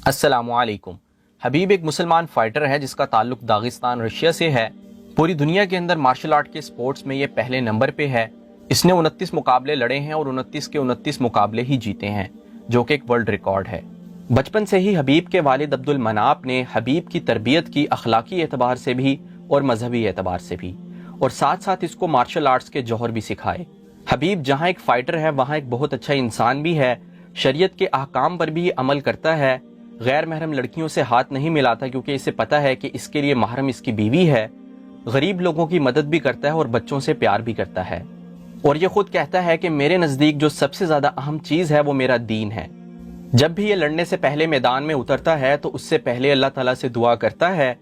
السلام علیکم۔ حبیب ایک مسلمان فائٹر ہے جس کا تعلق داغستان رشیا سے ہے۔ پوری دنیا کے اندر مارشل آرٹ کے سپورٹس میں یہ پہلے نمبر پہ ہے۔ اس نے 29 مقابلے لڑے ہیں اور 29 کے 29 مقابلے ہی جیتے ہیں، جو کہ ایک ورلڈ ریکارڈ ہے۔ بچپن سے ہی حبیب کے والد عبد المناپ نے حبیب کی تربیت کی، اخلاقی اعتبار سے بھی اور مذہبی اعتبار سے بھی، اور ساتھ ساتھ اس کو مارشل آرٹس کے جوہر بھی سکھائے۔ حبیب جہاں ایک فائٹر ہے وہاں ایک بہت اچھا انسان بھی ہے، شریعت کے احکام پر بھی عمل کرتا ہے، غیر محرم لڑکیوں سے ہاتھ نہیں ملاتا کیونکہ اسے پتا ہے کہ اس کے لیے محرم اس کی بیوی ہے، غریب لوگوں کی مدد بھی کرتا ہے اور بچوں سے پیار بھی کرتا ہے، اور یہ خود کہتا ہے کہ میرے نزدیک جو سب سے زیادہ اہم چیز ہے وہ میرا دین ہے۔ جب بھی یہ لڑنے سے پہلے میدان میں اترتا ہے تو اس سے پہلے اللہ تعالیٰ سے دعا کرتا ہے،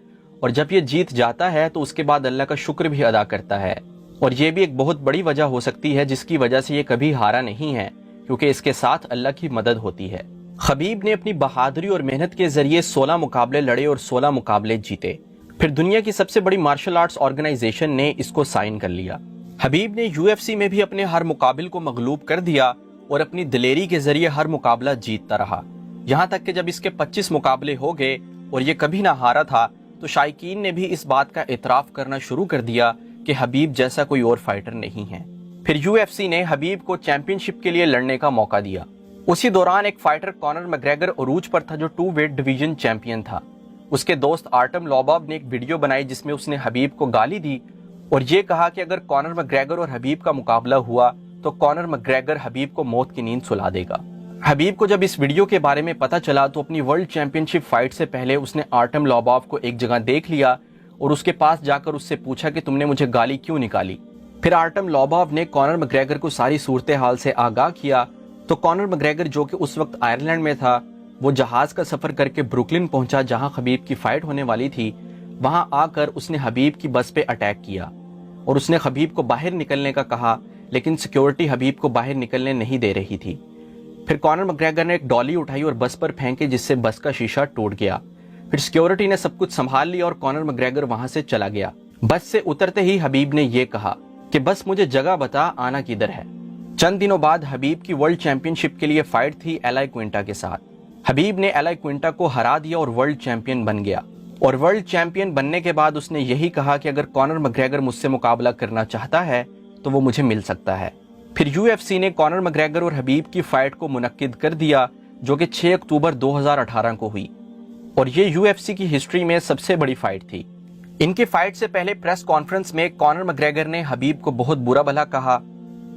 اور جب یہ جیت جاتا ہے تو اس کے بعد اللہ کا شکر بھی ادا کرتا ہے، اور یہ بھی ایک بہت بڑی وجہ ہو سکتی ہے جس کی وجہ سے یہ کبھی ہارا نہیں ہے، کیونکہ اس کے ساتھ اللہ کی مدد ہوتی ہے۔ حبیب نے اپنی بہادری اور محنت کے ذریعے 16 مقابلے لڑے اور 16 مقابلے جیتے، پھر دنیا کی سب سے بڑی مارشل آرٹس آرگنائزیشن نے اس کو سائن کر لیا۔ حبیب نے UFC میں بھی اپنے ہر مقابل کو مغلوب کر دیا اور اپنی دلیری کے ذریعے ہر مقابلہ جیتتا رہا، یہاں تک کہ جب اس کے 25 مقابلے ہو گئے اور یہ کبھی نہ ہارا تھا تو شائقین نے بھی اس بات کا اعتراف کرنا شروع کر دیا کہ حبیب جیسا کوئی اور فائٹر نہیں ہے۔ پھر UFC نے حبیب کو چیمپئن شپ کے لیے لڑنے کا موقع دیا۔ اسی دوران ایک فائٹر کانر مگریگر عروج پر تھا جو 2 ویٹ ڈویژن چیمپئن تھا۔ اس کے دوست آرٹم لوباب نے ایک ویڈیو بنائی جس میں اس نے حبیب کو گالی دی اور یہ کہا کہ اگر کانر مگریگر اور حبیب کا مقابلہ ہوا تو کانر مگریگر حبیب کو موت کی نیند سلا دے گا۔ حبیب کو جب اس ویڈیو کے بارے میں پتا چلا تو اپنی ورلڈ چیمپئن شپ فائٹ سے پہلے اس نے آرٹم لوباب کو ایک جگہ دیکھ لیا اور اس کے پاس جا کر اس سے پوچھا کہ تم نے مجھے گالی کیوں نکالی۔ پھر آرٹم لوباب نے کانر مگریگر کو ساری صورتحال سے آگاہ کیا تو کانر مگریگر جو کہ اس وقت آئرلینڈ میں تھا، وہ جہاز کا سفر کر کے بروکلن پہنچا جہاں حبیب کی فائٹ ہونے والی تھی۔ وہاں آ کر اس نے حبیب کی بس پہ اٹیک کیا اور اس نے حبیب کو باہر نکلنے کا کہا، لیکن سیکیورٹی حبیب کو باہر نکلنے نہیں دے رہی تھی۔ پھر کانر مگریگر نے ایک ڈالی اٹھائی اور بس پر پھینکے جس سے بس کا شیشہ ٹوٹ گیا۔ پھر سیکیورٹی نے سب کچھ سنبھال لیا اور کانر مگریگر وہاں سے چلا گیا۔ بس سے اترتے ہی حبیب نے یہ کہا کہ بس مجھے جگہ بتا، آنا کدھر ہے۔ چند دنوں بعد حبیب کی ورلڈ چیمپئن شپ کے لیے فائٹ تھی ایلائی کوئنٹا کے ساتھ۔ حبیب نے ایلائی کوئنٹا کو ہرا دیا اور ورلڈ چیمپئن بن گیا، اور ورلڈ چیمپئن بننے کے بعد اس نے یہی کہا کہ اگر کانر مگریگر مجھ سے مقابلہ کرنا چاہتا ہے تو وہ مجھے مل سکتا ہے۔ پھر UFC نے کانر مگریگر اور حبیب کی فائٹ کو منعقد کر دیا جو کہ 6 اکتوبر 2018 کو ہوئی، اور یہ UFC کی ہسٹری میں سب سے بڑی فائٹ تھی۔ ان کی فائٹ سے پہلے پریس کانفرنس میں کانر مگریگر نے حبیب کو بہت برا بھلا کہا،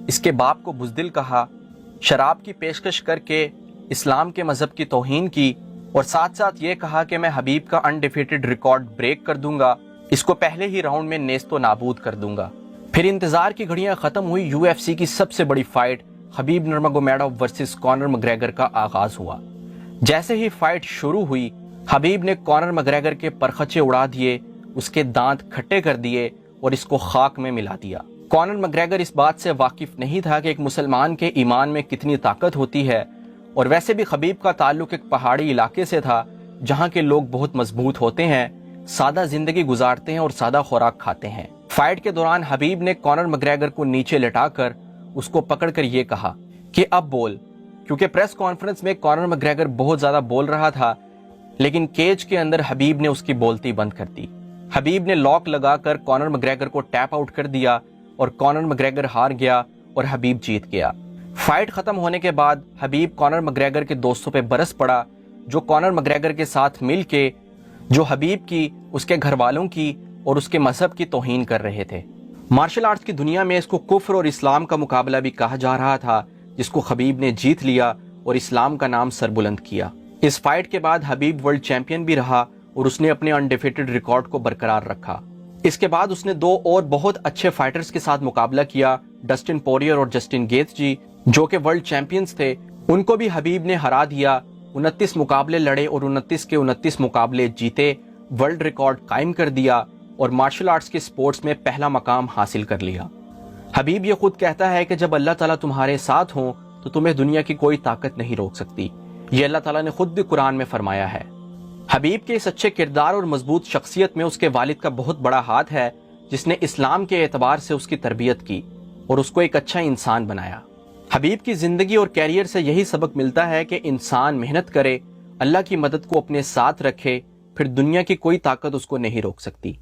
اس کے باپ کو بزدل کہا، شراب کی پیشکش کر کے اسلام کے مذہب کی توہین کی، اور ساتھ ساتھ یہ کہا کہ میں حبیب کا انڈیفیٹڈ ریکارڈ بریک کر دوں گا، اس کو پہلے ہی راؤنڈ میں نیست و نابود کر دوں گا۔ پھر انتظار کی گھڑیاں ختم ہوئی، UFC کی سب سے بڑی فائٹ حبیب نرمگومیڈوف ورسز کانر مگریگر کا آغاز ہوا۔ جیسے ہی فائٹ شروع ہوئی، حبیب نے کانر مگریگر کے پرخچے اڑا دیے، اس کے دانت کھٹے کر دیے اور اس کو خاک میں ملا دیا۔ کانر مگریگر اس بات سے واقف نہیں تھا کہ ایک مسلمان کے ایمان میں کتنی طاقت ہوتی ہے، اور ویسے بھی حبیب کا تعلق ایک پہاڑی علاقے سے تھا جہاں کے لوگ بہت مضبوط ہوتے ہیں، سادہ زندگی گزارتے ہیں اور سادہ خوراک کھاتے ہیں۔ فائٹ کے دوران حبیب نے کانر مگریگر کو نیچے لٹا کر اس کو پکڑ کر یہ کہا کہ اب بول، کیونکہ پریس کانفرنس میں کانر مگریگر بہت زیادہ بول رہا تھا، لیکن کیج کے اندر حبیب نے اس کی بولتی بند کر دی۔ حبیب نے لاک لگا کر کانر مگریگر کو ٹیپ آؤٹ کر دیا اور کانر مگریگر ہار گیا اور حبیب جیت گیا۔ فائٹ ختم ہونے کے بعد حبیب کانر مگریگر کے دوستوں پہ برس پڑا جو کانر مگریگر کے ساتھ مل کے جو حبیب کی، اس کے گھر والوں کی اور اس کے مذہب کی توہین کر رہے تھے۔ مارشل آرٹس کی دنیا میں اس کو کفر اور اسلام کا مقابلہ بھی کہا جا رہا تھا، جس کو حبیب نے جیت لیا اور اسلام کا نام سر بلند کیا۔ اس فائٹ کے بعد حبیب ورلڈ چیمپئن بھی رہا اور اس نے اپنے انڈیفیٹڈ ریکارڈ کو برقرار رکھا۔ اس کے بعد اس نے 2 اور بہت اچھے فائٹرز کے ساتھ مقابلہ کیا، ڈسٹن پوریئر اور جسٹن گیتھ جی، جو کہ ورلڈ چیمپئنز تھے، ان کو بھی حبیب نے ہرا دیا۔ 29 مقابلے لڑے اور 29 کے 29 مقابلے جیتے، ورلڈ ریکارڈ قائم کر دیا اور مارشل آرٹس کے سپورٹس میں پہلا مقام حاصل کر لیا۔ حبیب یہ خود کہتا ہے کہ جب اللہ تعالیٰ تمہارے ساتھ ہوں تو تمہیں دنیا کی کوئی طاقت نہیں روک سکتی، یہ اللہ تعالیٰ نے خود بھی قرآن میں فرمایا ہے۔ حبیب کے اس اچھے کردار اور مضبوط شخصیت میں اس کے والد کا بہت بڑا ہاتھ ہے، جس نے اسلام کے اعتبار سے اس کی تربیت کی اور اس کو ایک اچھا انسان بنایا۔ حبیب کی زندگی اور کیریئر سے یہی سبق ملتا ہے کہ انسان محنت کرے اللہ کی مدد کو اپنے ساتھ رکھے، پھر دنیا کی کوئی طاقت اس کو نہیں روک سکتی۔